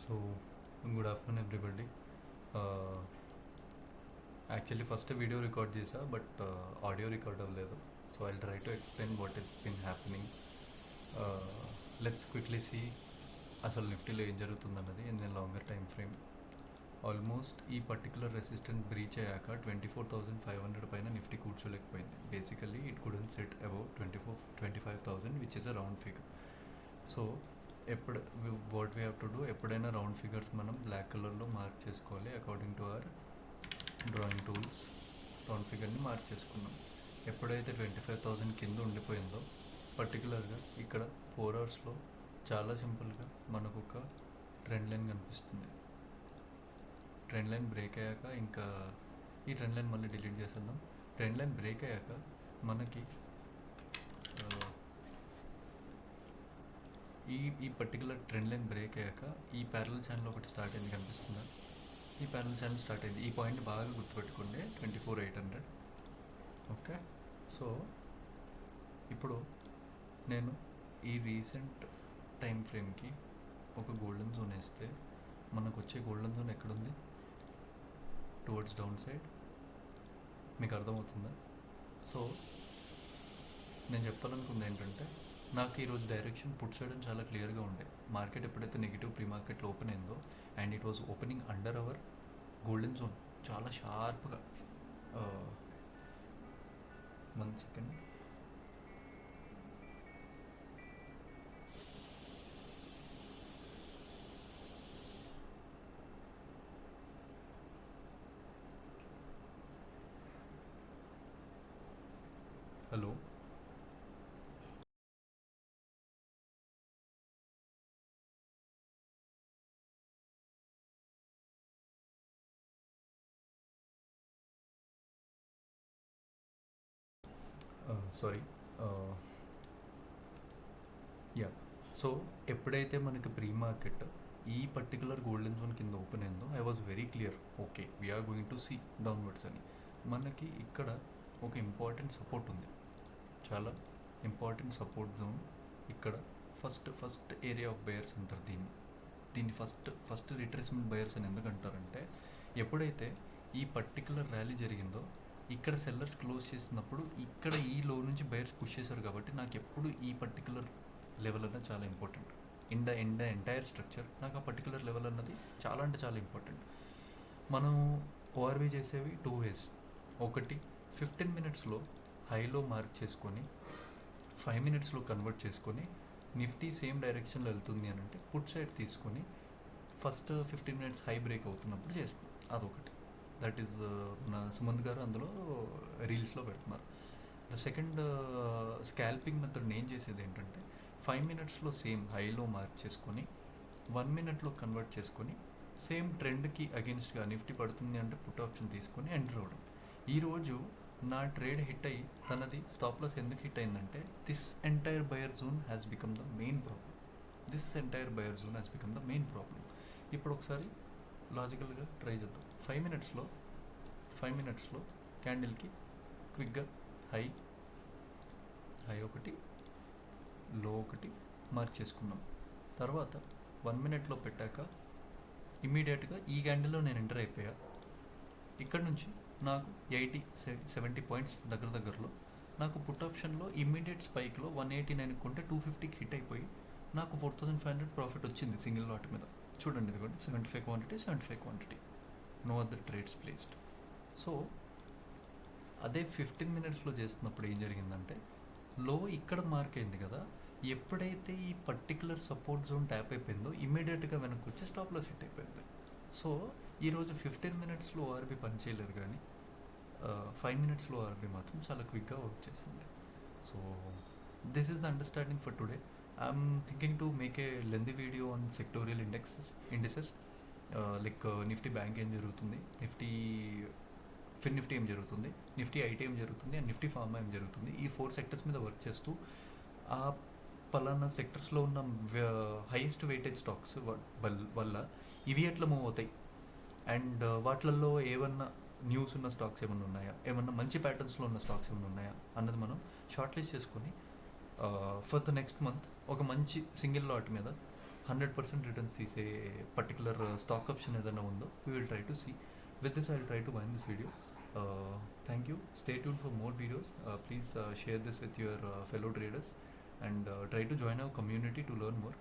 So good afternoon everybody. Actually first video record చేసా, but audio record అవ్వలేదు. So I try to explain what is been happening. Let's quickly see అసలు నిఫ్టీలో ఏం జరుగుతుందన్నది in a longer time frame. Almost ఈ particular resistant breach అయ్యాక 24,500 పైన Nifty కూర్చోలేకపోయింది. Basically it couldn't sit above 25,000 which is a round figure. So ఎప్పుడు what we have to do, ఎప్పుడైనా రౌండ్ ఫిగర్స్ మనం బ్లాక్ కలర్లో మార్క్ చేసుకోవాలి. According to our drawing tools round ఫిగర్ని మార్క్ చేసుకున్నాం. ఎప్పుడైతే 25,000 కింద ఉండిపోయిందో పర్టికులర్గా ఇక్కడ 4 అవర్స్లో చాలా సింపుల్గా మనకు ఒక ట్రెండ్ లైన్ కనిపిస్తుంది. ట్రెండ్ లైన్ బ్రేక్ అయ్యాక ఇంకా ఈ ట్రెండ్ లైన్ మళ్ళీ డిలీట్ చేసేద్దాం. ట్రెండ్ లైన్ బ్రేక్ అయ్యాక మనకి ఈ పర్టికులర్ ట్రెండ్ లైన్ బ్రేక్ అయ్యాక ఈ ప్యారలల్ ఛానల్ ఒకటి స్టార్ట్ అయింది, కనిపిస్తుందా? ఈ ప్యారలల్ ఛానల్ స్టార్ట్ అయింది. ఈ పాయింట్ బాగా గుర్తుపెట్టుకోండి, 24,800. ఓకే, సో ఇప్పుడు నేను ఈ రీసెంట్ టైం ఫ్రేమ్కి ఒక గోల్డెన్ జోన్ వేస్తే మనకు వచ్చే గోల్డెన్ జోన్ ఎక్కడుంది? Towards down side. మీకు అర్థమవుతుందా? సో నేను చెప్పాలనుకుంది ఏంటంటే, నాకు ఈరోజు డైరెక్షన్ పుట్ చేయడం చాలా క్లియర్గా ఉండే. మార్కెట్ ఎప్పుడైతే నెగిటివ్ ప్రీ మార్కెట్లో ఓపెన్ అయిందో and it was opening under our golden zone చాలా షార్ప్గా. 1 second. Hello, sorry. Yeah, so ఎప్పుడైతే మనకి ప్రీ మార్కెట్ ఈ పర్టికులర్ గోల్డెన్ జోన్ కింద ఓపెన్ అయిందో I was very clear, okay we're going to see downwards అని. మనకి ఇక్కడ ఒక ఇంపార్టెంట్ సపోర్ట్ ఉంది, చాలా ఇంపార్టెంట్ సపోర్ట్ జోన్. ఇక్కడ ఫస్ట్ ఏరియా ఆఫ్ బయర్స్ అంటారు దీన్ని ఫస్ట్ రిట్రేస్మెంట్ బయర్స్ అని ఎందుకు అంటారంటే, ఎప్పుడైతే ఈ పర్టికులర్ ర్యాలీ జరిగిందో ఇక్కడ సెల్లర్స్ క్లోజ్ చేసినప్పుడు ఇక్కడ ఈ లో నుంచి బయర్స్ పుష్ చేశారు. కాబట్టి నాకు ఎప్పుడు ఈ పర్టికులర్ లెవెల్ అన్నది చాలా important. In the entire structure నాకు ఆ పర్టికులర్ లెవెల్ అన్నది చాలా అంటే చాలా ఇంపార్టెంట్. మనం ఓఆర్వి చేసేవి 2 ways. ఒకటి 15 minutesలో హైలో మార్క్ చేసుకొని 5 minutesలో కన్వర్ట్ చేసుకొని నిఫ్టీ సేమ్ డైరెక్షన్లో వెళ్తుంది అని అంటే పుట్ సైడ్ తీసుకొని ఫస్ట్ 15 minutes హై బ్రేక్ అవుతున్నప్పుడు చేస్తాం. అదొకటి. దట్ ఈజ్ మన సుమంత్ గారు అందులో రీల్స్లో పెడుతున్నారు. ద సెకండ్ స్కాల్పింగ్ మెథడ్ నేను చేసేది ఏంటంటే 5 minutesలో సేమ్ హైలో మార్క్ చేసుకొని 1 minute కన్వర్ట్ చేసుకొని సేమ్ ట్రెండ్కి అగెన్స్ట్గా నిఫ్టీ పడుతుంది అంటే పుట్ ఆప్షన్ తీసుకొని ఎంటర్ అవ్వడం. ఈరోజు నా ట్రేడ్ హిట్ అయ్యి తనది స్టాప్ లాస్ ఎందుకు హిట్ అయిందంటే this entire buyer zone has become the main problem. ఇప్పుడు ఒకసారి లాజికల్గా ట్రై చేద్దాం. 5 minutesలో క్యాండిల్కి క్విక్గా హై ఒకటి, లో ఒకటి మార్క్ చేసుకున్నాం. తర్వాత 1 minute పెట్టాక ఇమ్మీడియట్గా ఈ క్యాండిల్లో నేను ఎంటర్ అయిపోయా. ఇక్కడ నుంచి నాకు 80-70 పాయింట్స్ దగ్గరలో నాకు పుట్ ఆప్షన్లో ఇమ్మీడియట్ స్పైక్లో 189 కొంటే 250కి హిట్ అయిపోయి నాకు 4,500 ప్రాఫిట్ వచ్చింది సింగిల్ లాట్ మీద. చూడండి, ఇది కూడా 75 quantity, no other trades placed. So అదే 15 minutesలో చేస్తున్నప్పుడు ఏం జరిగిందంటే, లో ఇక్కడ మార్క్ అయింది కదా, ఎప్పుడైతే ఈ పర్టికులర్ సపోర్ట్ జోన్ ట్యాప్ అయిపోయిందో ఇమీడియట్గా వెనక్కి వచ్చి స్టాప్ లాస్ హిట్ అయిపోయింది. సో ఈరోజు 15 minutesలో ఓఆర్బి పనిచేయలేదు, కానీ 5 minutesలో ఓఆర్బి మాత్రం చాలా క్విక్గా వర్క్ చేస్తుంది. So this is the understanding for today. I'm thinking to make a lengthy video on sectorial indices like Nifty bank ఏం జరుగుతుంది, నిఫ్టీ ఫిన్ నిఫ్టీ ఏం జరుగుతుంది, నిఫ్టీ ఐటీ ఏం జరుగుతుంది, అండ్ నిఫ్టీ ఫార్మా ఏం జరుగుతుంది. ఈ 4 sectors మీద వర్క్ చేస్తూ ఆ పలానా సెక్టర్స్లో ఉన్న హైయెస్ట్ వెయిటేజ్ స్టాక్స్ వల్ల ఇవి ఎట్లా మూవ్ అవుతాయి, అండ్ వాటిల్లో ఏమన్నా న్యూస్ ఉన్న స్టాక్స్ ఏమైనా ఉన్నాయా, ఏమన్నా మంచి ప్యాటర్న్స్లో ఉన్న స్టాక్స్ ఏమైనా ఉన్నాయా అన్నది మనం షార్ట్ లిస్ట్ చేసుకొని ఫర్ ద నెక్స్ట్ మంత్ ఒక మంచి సింగిల్ లాట్ మీద 100% రిటర్న్స్ తీసే పర్టికులర్ స్టాక్ ఆప్షన్ ఏదైనా ఉందో we will try to see. With this I will try to wind this video. Thank you. Stay tuned for more videos. Please share this with your fellow traders and try to join our community to learn more.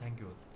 Thank you all.